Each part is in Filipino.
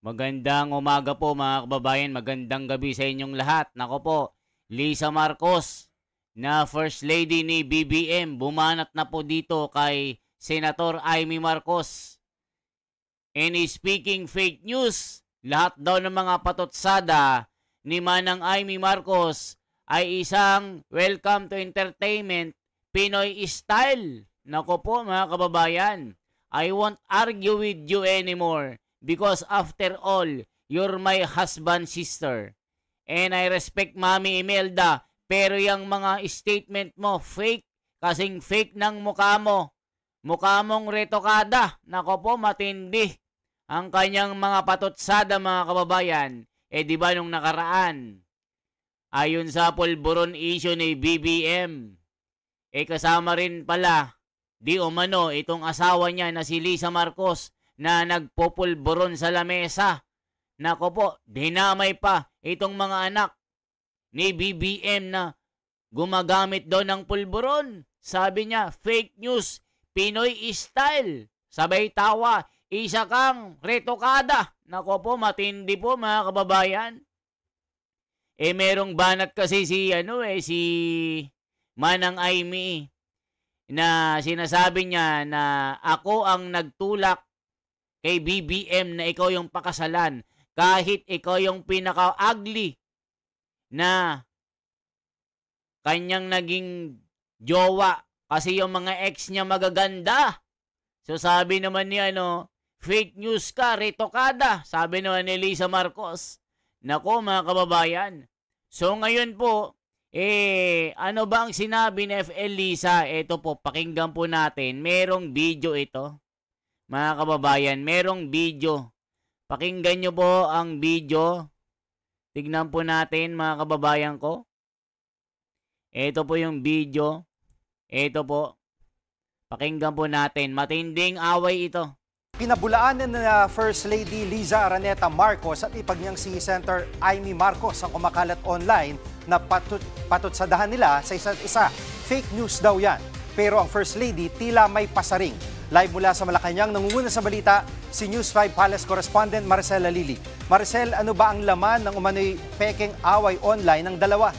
Magandang umaga po mga kababayan, magandang gabi sa inyong lahat. Nako po, Lisa Marcos na First Lady ni BBM bumanat na po dito kay Senator Amy Marcos. And speaking fake news, lahat daw ng mga patotsada ni Manang Amy Marcos ay isang welcome to entertainment Pinoy style. Nako po mga kababayan, I won't argue with you anymore. Because after all, you're my husband, sister. And I respect Mami Imelda. Pero yung mga statement mo, fake. Kasing fake ng mukha mo. Mukha mong retokada. Nako po, matindi. Ang kanyang mga patotsada, mga kababayan. Di ba nung nakaraan? Ayon sa pulburon issue ni BBM. Kasama rin pala, di umano, itong asawa niya na si Lisa Marcos, na nagpupulburon sa lamesa. Nako po, dinamay pa itong mga anak ni BBM na gumagamit daw ng pulburon. Sabi niya, fake news, Pinoy style. Sabay tawa, isa kang retokada. Nako po, matindi po mga kababayan. Merong banat kasi si Manang Amy na sinasabi niya na ako ang nagtulak kay BBM na ikaw yung pakasalan kahit ikaw yung pinaka-ugly na kanyang naging jowa kasi yung mga ex niya magaganda. So sabi naman ni fake news ka, retokada. Sabi naman ni Lisa Marcos. Nako mga kababayan. So ngayon po, ano ba ang sinabi ni FL Lisa? Ito po, pakinggan po natin. Merong video ito. Mga kababayan, merong video. Pakinggan nyo po ang video. Tignan po natin mga kababayan ko. Ito po yung video. Ito po. Pakinggan po natin. Matinding away ito. Pinabulaanan na First Lady Liza Araneta Marcos at ipag niyang si Senator Amy Marcos ang kumakalat online na patutsadahan nila sa isa't isa. Fake news daw yan. Pero ang First Lady tila may pasaring. Live mula sa Malacanang, nangunguna sa balita si News 5 Palace correspondent Maricel Alili. Maricel, ano ba ang laman ng umano'y pekeng away online ng dalawa?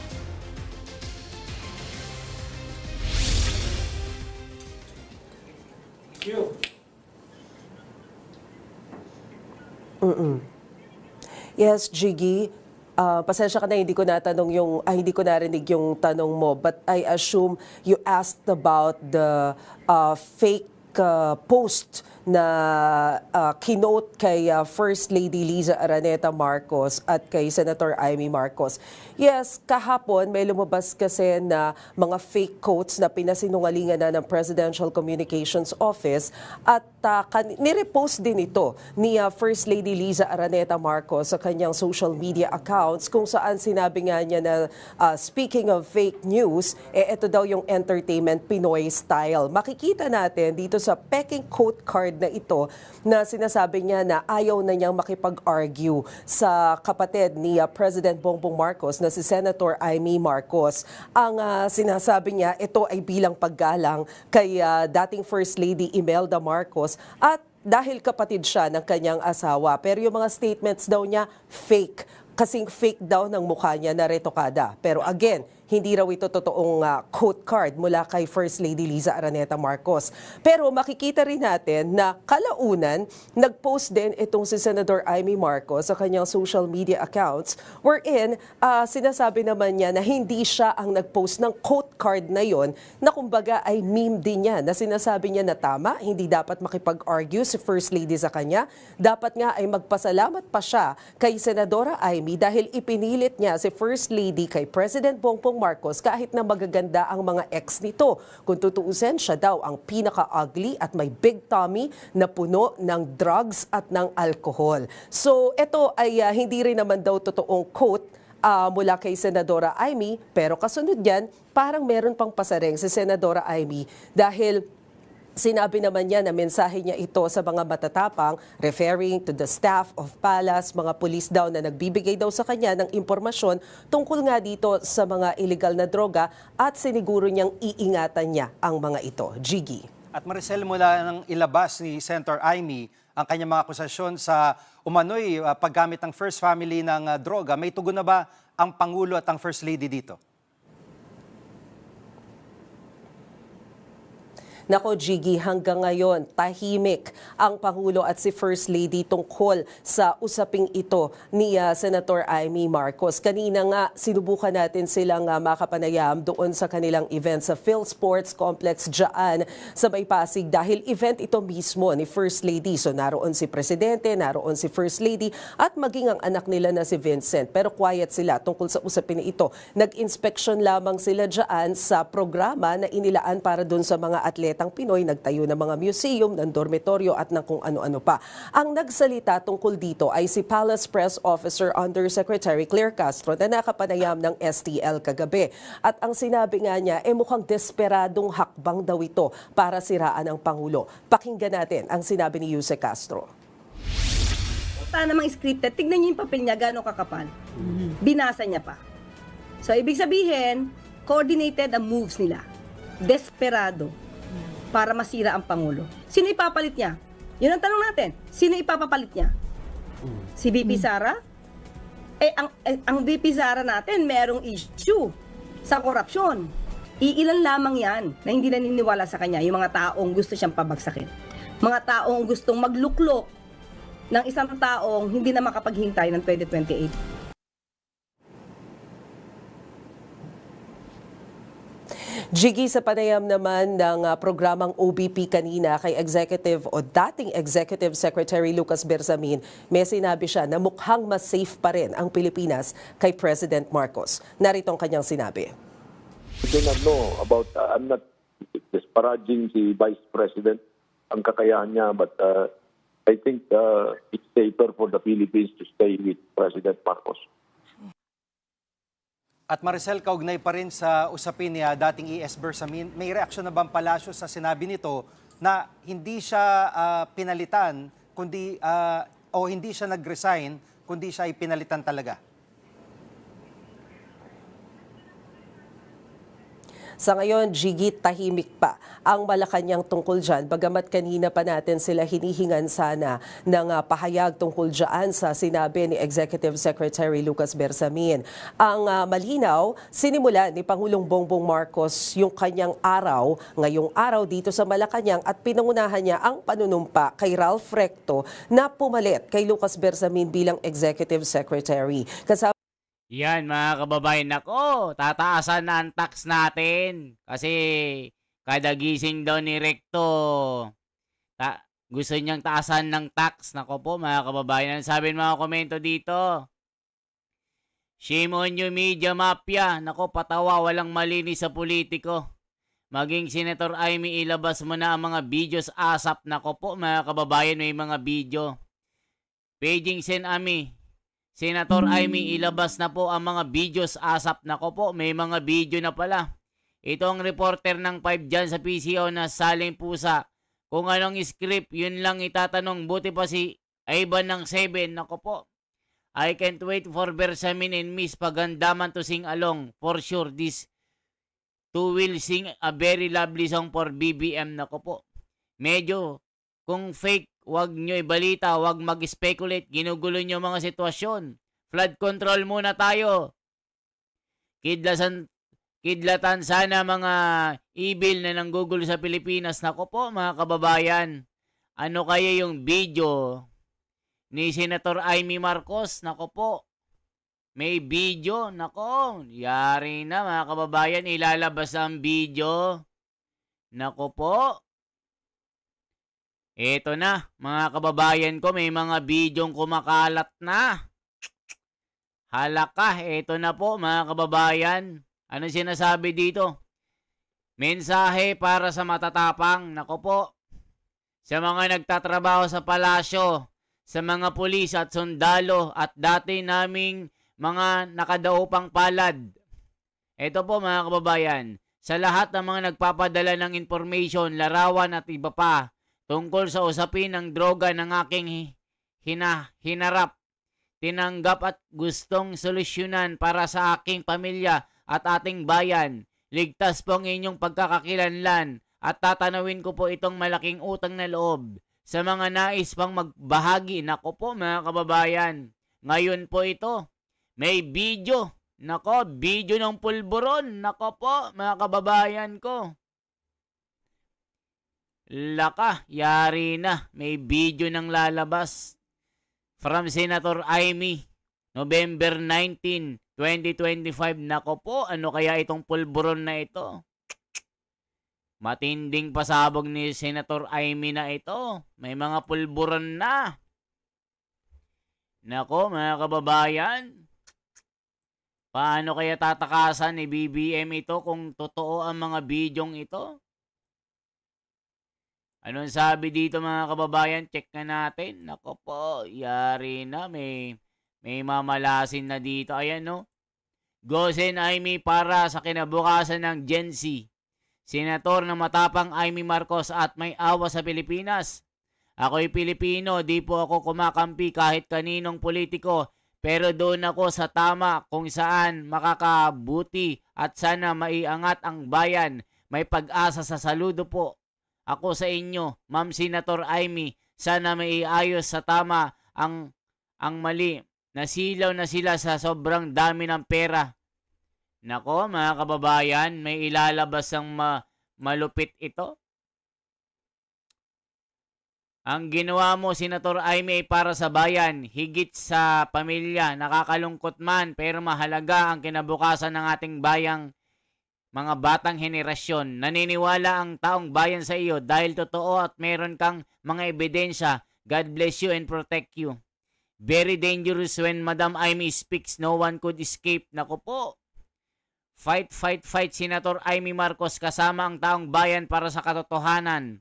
Yes, Jiggy. Pasensya ka na hindi ko hindi ko narinig yung tanong mo, but I assume you asked about the fake post na kinote kay First Lady Liza Araneta Marcos at kay Senator Amy Marcos. Yes, kahapon may lumabas kasi na mga fake quotes na pinasinungalingan na ng Presidential Communications Office at nirepost din ito ni First Lady Liza Araneta Marcos sa kanyang social media accounts kung saan sinabi nga niya na speaking of fake news, ito daw yung entertainment Pinoy style. Makikita natin dito sa peking quote card na ito na sinasabi niya na ayaw na niyang makipag-argue sa kapatid ni President Bongbong Marcos na si Senator Amy Marcos. Ang sinasabi niya, ito ay bilang paggalang kay dating First Lady Imelda Marcos at dahil kapatid siya ng kanyang asawa. Pero yung mga statements daw niya, fake. Kasing fake daw ng mukha niya na retokada. Pero again, hindi raw ito totoong quote card mula kay First Lady Liza Araneta Marcos. Pero makikita rin natin na kalaunan, nag-post din itong si Senator Amy Marcos sa kanyang social media accounts wherein sinasabi naman niya na hindi siya ang nag-post ng quote card na yon na kumbaga ay meme din niya na sinasabi niya na tama, hindi dapat makipag-argue si First Lady sa kanya. Dapat nga ay magpasalamat pa siya kay Senadora Amy dahil ipinilit niya si First Lady kay President Bongbong Marcos kahit na magaganda ang mga ex nito. Kung tutuusin, siya daw ang pinaka-ugly at may big tummy na puno ng drugs at ng alcohol. So ito ay hindi rin naman daw totoong quote mula kay Senadora Amy, pero kasunod yan, parang meron pang pasaring si Senadora Amy dahil sinabi naman niya na mensahe niya ito sa mga matatapang, referring to the staff of Palace, mga pulis daw na nagbibigay daw sa kanya ng impormasyon tungkol nga dito sa mga illegal na droga at siniguro niyang iingatan niya ang mga ito. Jiggy. At Maricel, mula nang ilabas ni Senator Amy ang kanyang mga akusasyon sa umano'y paggamit ng First Family ng droga. May tugon na ba ang Pangulo at ang First Lady dito? Nako, Jiggy, hanggang ngayon, tahimik ang Pangulo at si First Lady tungkol sa usaping ito ni Senator Amy Marcos. Kanina nga, sinubukan natin silang makapanayam doon sa kanilang event sa PhilSports Complex dyan sa May Pasig dahil event ito mismo ni First Lady. So naroon si Presidente, naroon si First Lady at maging ang anak nila na si Vincent. Pero quiet sila tungkol sa usapin ito. Nag-inspection lamang sila dyan sa programa na inilaan para doon sa mga atleta ang Pinoy, nagtayo ng mga museum, ng dormitoryo at ng kung ano-ano pa. Ang nagsalita tungkol dito ay si Palace Press Officer Undersecretary Claire Castro na nakapanayam ng STL kagabi. At ang sinabi nga niya, mukhang desperadong hakbang daw ito para siraan ang Pangulo. Pakinggan natin ang sinabi ni Yuse Castro. Wala namang scripted. Tignan niyo yung papel niya, gano'ng kakapal. Binasa niya pa. So, ibig sabihin, coordinated ang moves nila. Desperado para masira ang Pangulo. Sino ipapalit niya? Yun ang tanong natin. Sino ipapapalit niya? Si VP Sara? Ang VP Sara natin, merong issue sa korupsyon. Iilan lamang yan na hindi naniniwala sa kanya, yung mga taong gusto siyang pabagsakin. Mga taong gustong magluklok ng isang taong hindi na makapaghintay ng 2028. Jiggy, sa panayam naman ng programang OBP kanina kay Executive o dating Executive Secretary Lucas Bersamin, may sinabi siya na mukhang mas safe pa rin ang Pilipinas kay President Marcos. Narito ang kanyang sinabi. I do not know about, I'm not disparaging si Vice President, ang kakayahan niya, but I think it's safer for the Philippines to stay with President Marcos. At Maricel, kaugnay pa rin sa usapin ni dating ES Bersamin, may reaksyon na bang Palacio sa sinabi nito na hindi siya pinalitan, kundi, o hindi siya nag-resign, kundi siya ay pinalitan talaga? Sa ngayon, Jiggy, tahimik pa ang Malacanang tungkol dyan. Bagamat kanina pa natin sila hinihingan sana ng pahayag tungkol dyan sa sinabi ni Executive Secretary Lucas Bersamin. Ang malinaw, sinimula ni Pangulong Bongbong Marcos yung kanyang araw, ngayong araw dito sa Malacanang at pinangunahan niya ang panunumpa kay Ralph Recto na pumalit kay Lucas Bersamin bilang Executive Secretary. Kasama Yan mga kababayan, nako, tataasan na ang tax natin. Kasi kada gising daw ni Recto, gusto niyang taasan ng tax. Nako po mga kababayan, ang sabi ng mga komento dito. Shame on you media mafia. Nako, patawa, walang malinis sa politiko. Maging Senator Amy, ilabas mo na ang mga videos asap. Nako po mga kababayan, may mga video. Paging Sen Amy. Senator Amy, ilabas na po ang mga videos asap. Nako po, may mga video na pala. Ito ang reporter ng 5 dyan sa PCO na saling pusa. Kung anong script, yun lang itatanong. Buti pa si Ivan ng 7. Nako po. I can't wait for Bersamin and Miss Pagandaman to sing along. For sure, this two will sing a very lovely song for BBM. Nako po. Medyo, kung fake, wag nyo ibalita, wag mag-speculate, ginugulo nyo mga sitwasyon. Flood control muna tayo. Kidlatan sana mga evil na nanggugulo sa Pilipinas. Nako po mga kababayan, ano kaya yung video ni Senator Amy Marcos? Nako po, may video. Nako, yari na mga kababayan, ilalabas ang video. Nako po. Eto na, mga kababayan ko, may mga bidyong kumakalat na. Halaka, eto na po mga kababayan. Ano sinasabi dito? Mensahe para sa matatapang. Nako po, sa mga nagtatrabaho sa palasyo, sa mga pulis at sundalo at dati naming mga nakadaupang palad. Eto po mga kababayan, sa lahat ng mga nagpapadala ng information, larawan at iba pa, tungkol sa usapin ng droga ng aking hinarap, tinanggap at gustong solusyonan para sa aking pamilya at ating bayan. Ligtas po ang inyong pagkakakilanlan at tatanawin ko po itong malaking utang na loob sa mga nais pang magbahagi. Nako po mga kababayan, ngayon po ito, may video. Nako, video ng pulburon. Nako po mga kababayan ko. Laka, yari na. May video ng lalabas. From Senator Amy, November 19, 2025. Nako po, ano kaya itong pulburon na ito? Matinding pasabog ni Senator Amy na ito. May mga pulburon na. Nako, mga kababayan. Paano kaya tatakasan ni BBM ito kung totoo ang mga bidyong ito? Anong sabi dito mga kababayan? Check na natin. Nako po, yari na. May mamalasin na dito. Ayan no. Gosen Amy para sa kinabukasan ng Gen Z. Senator na matapang Amy Marcos at may awa sa Pilipinas. Ako'y Pilipino, di po ako kumakampi kahit kaninong politiko. Pero doon ako sa tama kung saan makakabuti at sana maiangat ang bayan. May pag-asa sa saludo po. Ako sa inyo, Ma'am Senator Amy, sana maiayos sa tama ang mali. Nasilaw na sila sa sobrang dami ng pera. Nako mga kababayan, may ilalabas ang malupit ito. Ang ginawa mo, Senator Amy, ay para sa bayan, higit sa pamilya. Nakakalungkot man, pero mahalaga ang kinabukasan ng ating bayang mga batang henerasyon. Naniniwala ang taong bayan sa iyo dahil totoo at meron kang mga ebidensya. God bless you and protect you. Very dangerous when Madam Amy speaks, no one could escape. Nako po. Fight, fight, fight, Senator Amy Marcos, kasama ang taong bayan para sa katotohanan.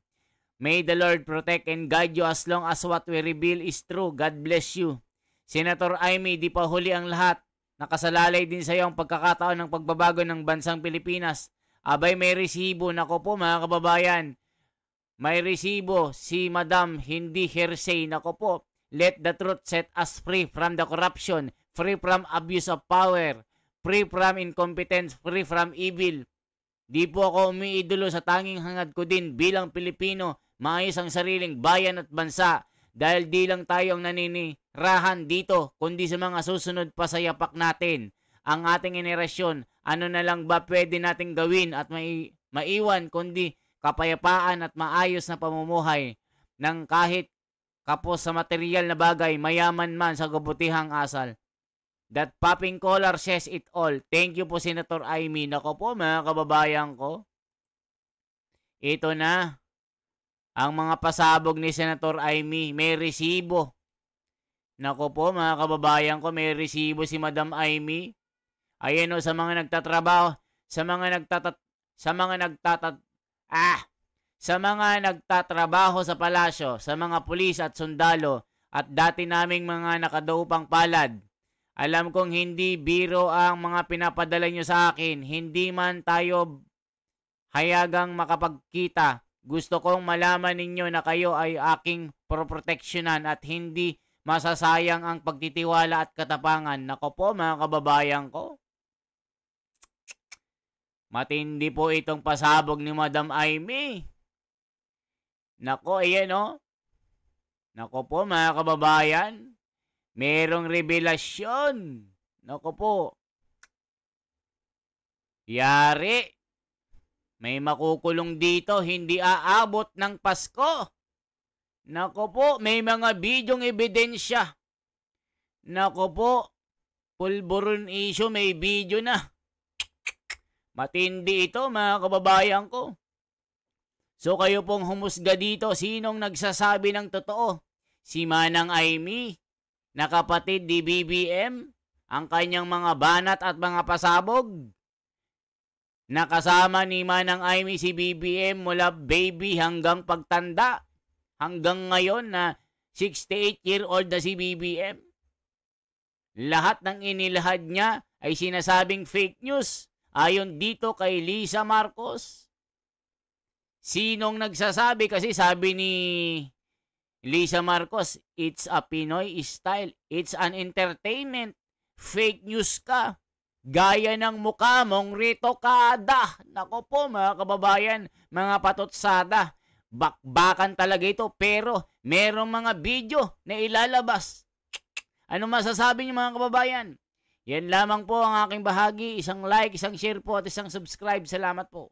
May the Lord protect and guide you as long as what we reveal is true. God bless you. Senator Amy, di pa huli ang lahat. Nakasalalay din sa iyo ang pagkakataon ng pagbabago ng bansang Pilipinas. Abay, may resibo. Nako po mga kababayan. May resibo si Madam, hindi hearsay. Nako po. Let the truth set us free from the corruption, free from abuse of power, free from incompetence, free from evil. Di po ako umiidolo sa tanging hangad ko din bilang Pilipino, maayos ang sariling bayan at bansa. Dahil di lang tayo ang naninirahan dito, kundi sa mga susunod pa sa yapak natin. Ang ating henerasyon, ano na lang ba pwede nating gawin at maiwan kundi kapayapaan at maayos na pamumuhay ng kahit kapos sa material na bagay, mayaman man sa kabutihang asal. That popping collar says it all. Thank you po, Senator Amy. Nako po, mga kababayan ko. Ito na. Ang mga pasabog ni Senator Amy. May resibo. Nako po, mga kababayan ko. May resibo si Madam Amy. Ayan o, sa mga nagtatrabaho. Sa mga nagtatrabaho sa palasyo, sa mga pulis at sundalo, at dati naming mga nakadaupang palad. Alam kong hindi biro ang mga pinapadala nyo sa akin. Hindi man tayo hayagang makapagkita. Gusto kong malaman ninyo na kayo ay aking proproteksyonan at hindi masasayang ang pagtitiwala at katapangan. Nako po mga kababayan ko. Matindi po itong pasabog ni Madam Amy. Nako, ayan o. Nako po mga kababayan. Merong revelasyon. Nako po. Yari. May makukulong dito, hindi aabot ng Pasko. Nako po, may mga bidyong ebidensya. Nako po, pulburon issue, may video na. Matindi ito mga kababayan ko. So kayo pong humusga dito, sinong nagsasabi ng totoo? Si Manang Amy, na kapatid ni BBM, ang kanyang mga banat at mga pasabog? Nakasama ni Manang Amy si BBM mula baby hanggang pagtanda. Hanggang ngayon na 68-year-old na si BBM. Lahat ng inilahad niya ay sinasabing fake news. Ayon dito kay Lisa Marcos. Sinong nagsasabi? Kasi sabi ni Lisa Marcos, it's a Pinoy style. It's an entertainment. Fake news ka. Gaya ng mukha mong retokada. Nako po mga kababayan, mga patotsada. bakbakan talaga ito, pero merong mga video na ilalabas. Ano masasabi niyo mga kababayan? Yan lamang po ang aking bahagi. Isang like, isang share po at isang subscribe. Salamat po.